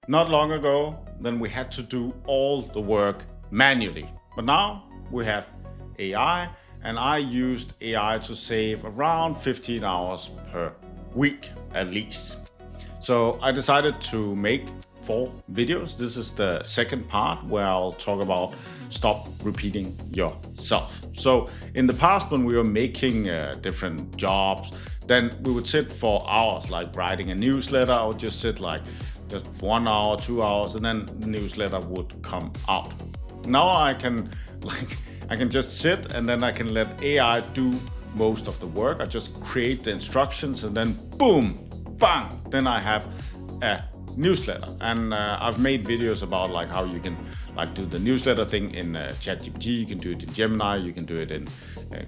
Not long ago, then we had to do all the work manually. But now we have AI, and I used AI to save around 15 hours per week at least. So I decided to make 4 videos. This is the second part where I'll talk about stop repeating yourself. So in the past, when we were making different jobs, then we would sit for hours, like writing a newsletter. I would just sit like just 1 hour, 2 hours, and then the newsletter would come out. Now I can just sit, and then I can let AI do most of the work. I just create the instructions, and then boom, bang, then I have a newsletter. And I've made videos about like how you can like do the newsletter thing in ChatGPT. You can do it in Gemini. You can do it in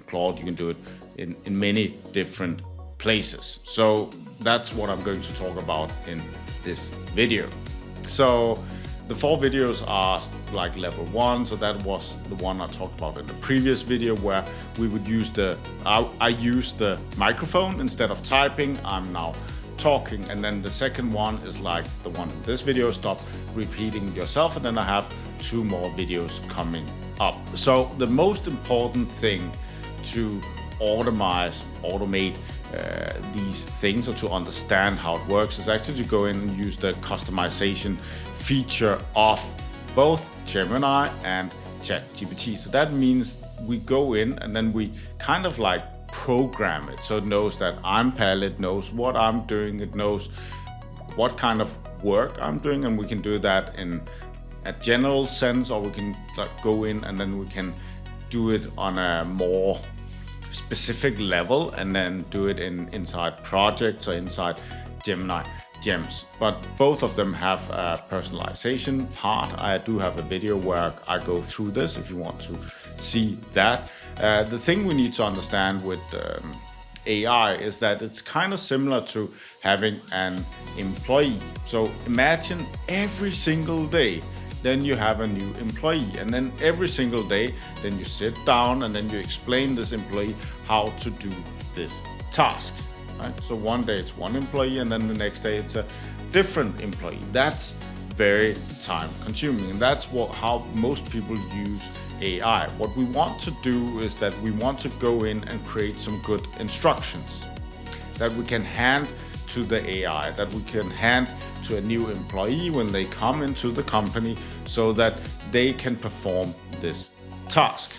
Claude. You can do it in many different places. So that's what I'm going to talk about in this video. So the 4 videos are like level 1. So that was the one I talked about in the previous video, where we would use I use the microphone instead of typing. I'm now talking. And then the second one is like the one in this video, stop repeating yourself. And then I have 2 more videos coming up. So the most important thing to automate these things, or to understand how it works, is actually to go in and use the customization feature of both Gemini and ChatGPT. So that means we go in and then we kind of like program it. So it knows that I'm Palle, it knows what I'm doing, it knows what kind of work I'm doing, and we can do that in a general sense, or we can like go in and then we can do it on a more specific level, and then do it inside projects or inside Gemini gems. But both of them have a personalization part. I do have a video where I go through this if you want to see that. The thing we need to understand with AI is that it's kind of similar to having an employee. So imagine every single day then you have a new employee, and then every single day then you sit down and then you explain this employee how to do this task, right? So one day it's one employee, and then the next day it's a different employee. That's very time consuming, and that's how most people use AI. What we want to do is that we want to go in and create some good instructions that we can hand to the AI, that we can hand to a new employee when they come into the company, so that they can perform this task.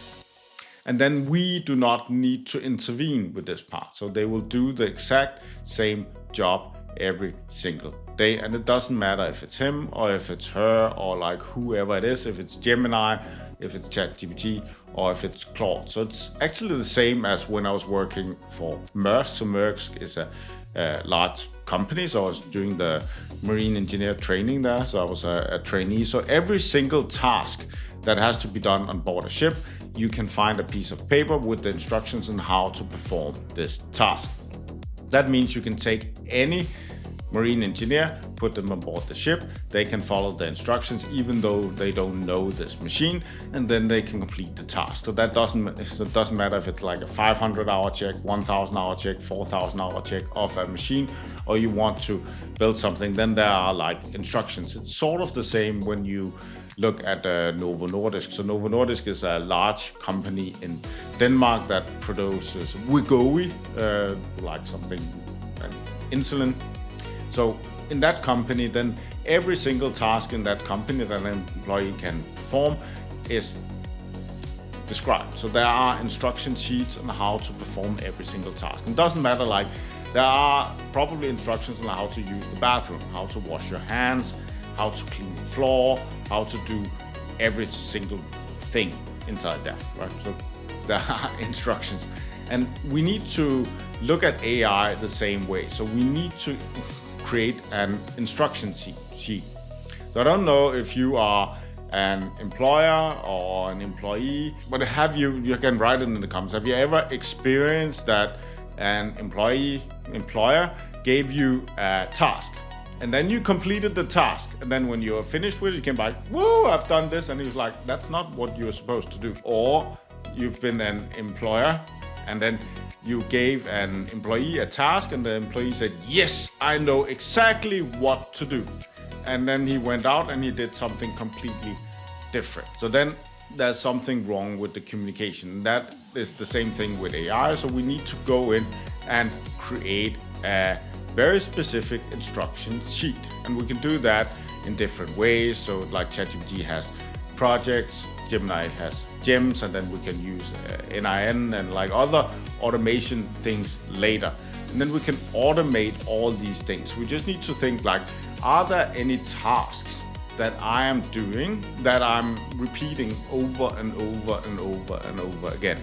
And then we do not need to intervene with this part. So they will do the exact same job every single day. And it doesn't matter if it's him or if it's her or like whoever it is, if it's Gemini, if it's ChatGPT, or if it's Claude. So it's actually the same as when I was working for Maersk. So Maersk is a large company. So I was doing the marine engineer training there. So I was a trainee. So every single task that has to be done on board a ship, you can find a piece of paper with the instructions on how to perform this task. That means you can take any marine engineer, put them on board the ship, they can follow the instructions even though they don't know this machine, and then they can complete the task. So it doesn't matter if it's like a 500-hour check, 1,000-hour check, 4,000-hour check of a machine, or you want to build something, then there are like instructions. It's sort of the same when you look at Novo Nordisk. So Novo Nordisk is a large company in Denmark that produces Wegovy, like something, insulin. So in that company, then every single task in that company that an employee can perform is described. So there are instruction sheets on how to perform every single task. It doesn't matter, like there are probably instructions on how to use the bathroom, how to wash your hands, how to clean the floor, how to do every single thing inside there, right? So there are instructions. And we need to look at AI the same way. So we need to create an instruction sheet. So I don't know if you are an employer or an employee, but you can write it in the comments. Have you ever experienced that an employer gave you a task and then you completed the task, and then when you are finished with it, you came back, whoa, I've done this, and he was like, that's not what you were supposed to do. Or you've been an employer and then you gave an employee a task and the employee said, yes, I know exactly what to do. and then he went out and he did something completely different. So then there's something wrong with the communication. That is the same thing with AI. So we need to go in and create a very specific instruction sheet. And we can do that in different ways. So like ChatGPT has projects, Gemini has gems, and then we can use NIN and like other automation things later. And then we can automate all these things. We just need to think like, are there any tasks that I am doing that I'm repeating over and over and over and over again?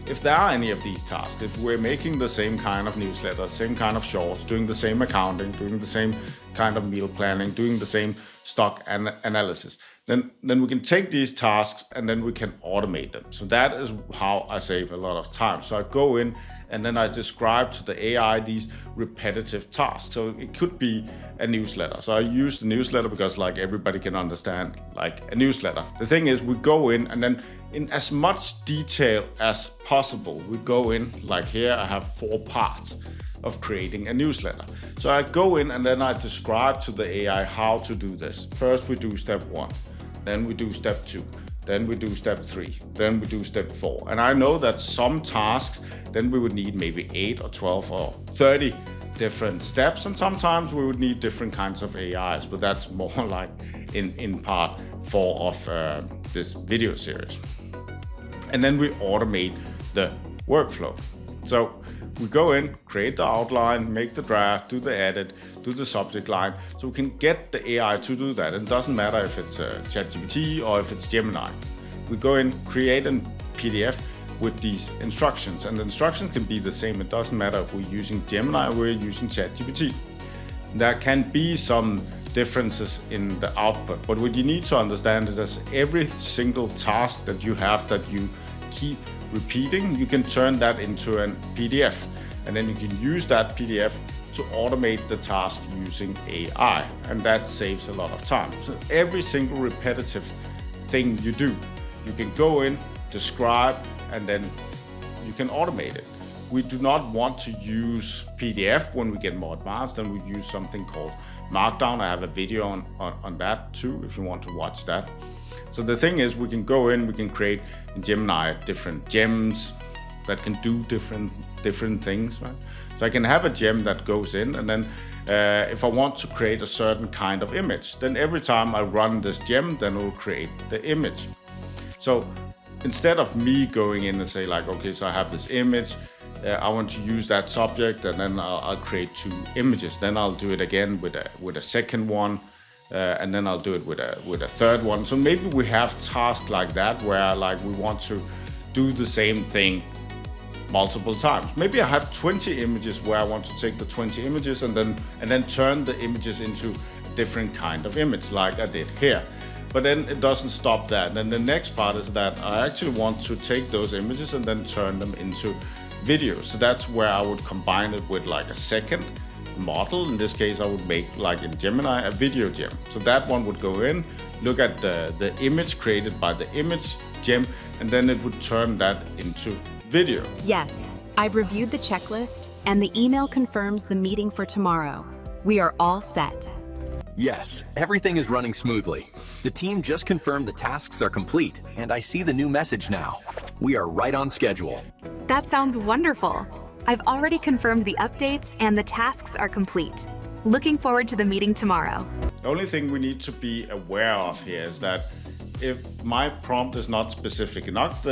If there are any of these tasks, if we're making the same kind of newsletter, same kind of shorts, doing the same accounting, doing the same kind of meal planning, doing the same stock analysis, then we can take these tasks and then we can automate them. So that is how I save a lot of time. So I go in and then I describe to the AI these repetitive tasks. So it could be a newsletter. So I use the newsletter because like everybody can understand like a newsletter. The thing is, we go in and then in as much detail as possible, we go in, like here I have 4 parts of creating a newsletter. So I go in and then I describe to the AI how to do this. First we do step 1, then we do step 2, then we do step 3, then we do step 4. And I know that some tasks, then we would need maybe 8 or 12 or 30 different steps, and sometimes we would need different kinds of AIs, but that's more like in part 4 of this video series. And then we automate the workflow. So we go in, create the outline, make the draft, do the edit, do the subject line, so we can get the AI to do that. It doesn't matter if it's ChatGPT or if it's Gemini. We go in, create a PDF with these instructions, and the instructions can be the same. It doesn't matter if we're using Gemini or we're using ChatGPT. There can be some differences in the output, but what you need to understand is that every single task that you have that you keep repeating, you can turn that into a PDF, and then you can use that PDF to automate the task using AI, and that saves a lot of time. So every single repetitive thing you do, you can go in, describe, and then you can automate it. We do not want to use PDF when we get more advanced, and we use something called Markdown. I have a video on that too, if you want to watch that. So the thing is, we can go in, we can create in Gemini different gems that can do different things, right? So I can have a gem that goes in, and then if I want to create a certain kind of image, then every time I run this gem, then it will create the image. So instead of me going in and say like, okay, so I have this image, I want to use that subject, and then I'll create 2 images. Then I'll do it again with a second one, and then I'll do it with a third one. So maybe we have tasks like that where like we want to do the same thing multiple times. Maybe I have 20 images where I want to take the 20 images and then turn the images into a different kind of image, like I did here. But then it doesn't stop that. And then the next part is that I actually want to take those images and then turn them into videos. So that's where I would combine it with like a second model. In this case, I would make, like in Gemini, a video gem. So that one would go in, look at the image created by the image gem, and then it would turn that into video. Yes, I've reviewed the checklist, and the email confirms the meeting for tomorrow. We are all set. Yes, everything is running smoothly. The team just confirmed the tasks are complete, and I see the new message now. We are right on schedule. That sounds wonderful. I've already confirmed the updates, and the tasks are complete. Looking forward to the meeting tomorrow. The only thing we need to be aware of here is that if my prompt is not specific enough,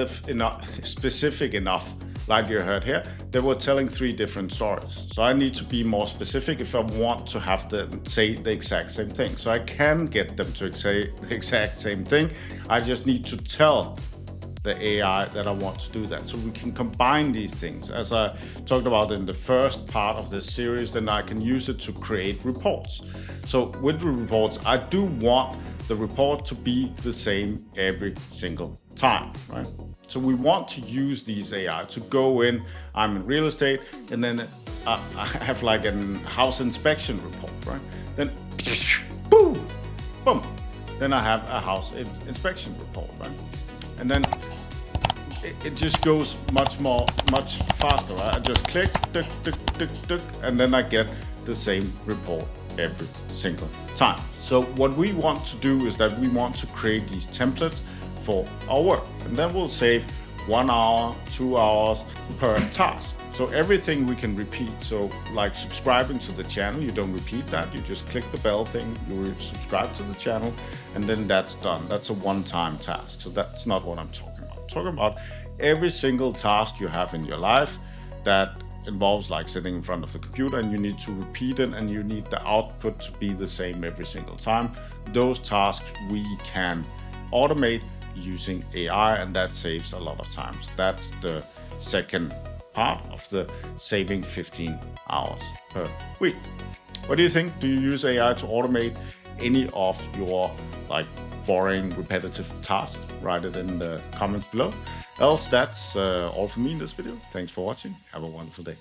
like you heard here, they were telling 3 different stories. So I need to be more specific if I want to have them say the exact same thing. So I can get them to say the exact same thing. I just need to tell the AI that I want to do that. So we can combine these things. As I talked about in the first part of this series, then I can use it to create reports. So with the reports, I do want the report to be the same every single time, right? So we want to use these AI to go in, I'm in real estate, and then I have like a house inspection report, right? Then boom, boom. Then I have a house inspection report, right? And then it just goes much faster, right? I just click, and then I get the same report every single time. So what we want to do is that we want to create these templates for our work, and then we'll save 1 hour, 2 hours per task. So everything we can repeat. So like subscribing to the channel, you don't repeat that. You just click the bell thing, you subscribe to the channel, and then that's done. That's a one-time task. So that's not what I'm talking about. I'm talking about every single task you have in your life that involves like sitting in front of the computer and you need to repeat it and you need the output to be the same every single time. Those tasks we can automate using AI, and that saves a lot of time. So that's the second part of the saving 15 hours per week. What do you think? Do you use AI to automate any of your like boring, repetitive tasks? Write it in the comments below. Else, that's all for me in this video. Thanks for watching. Have a wonderful day.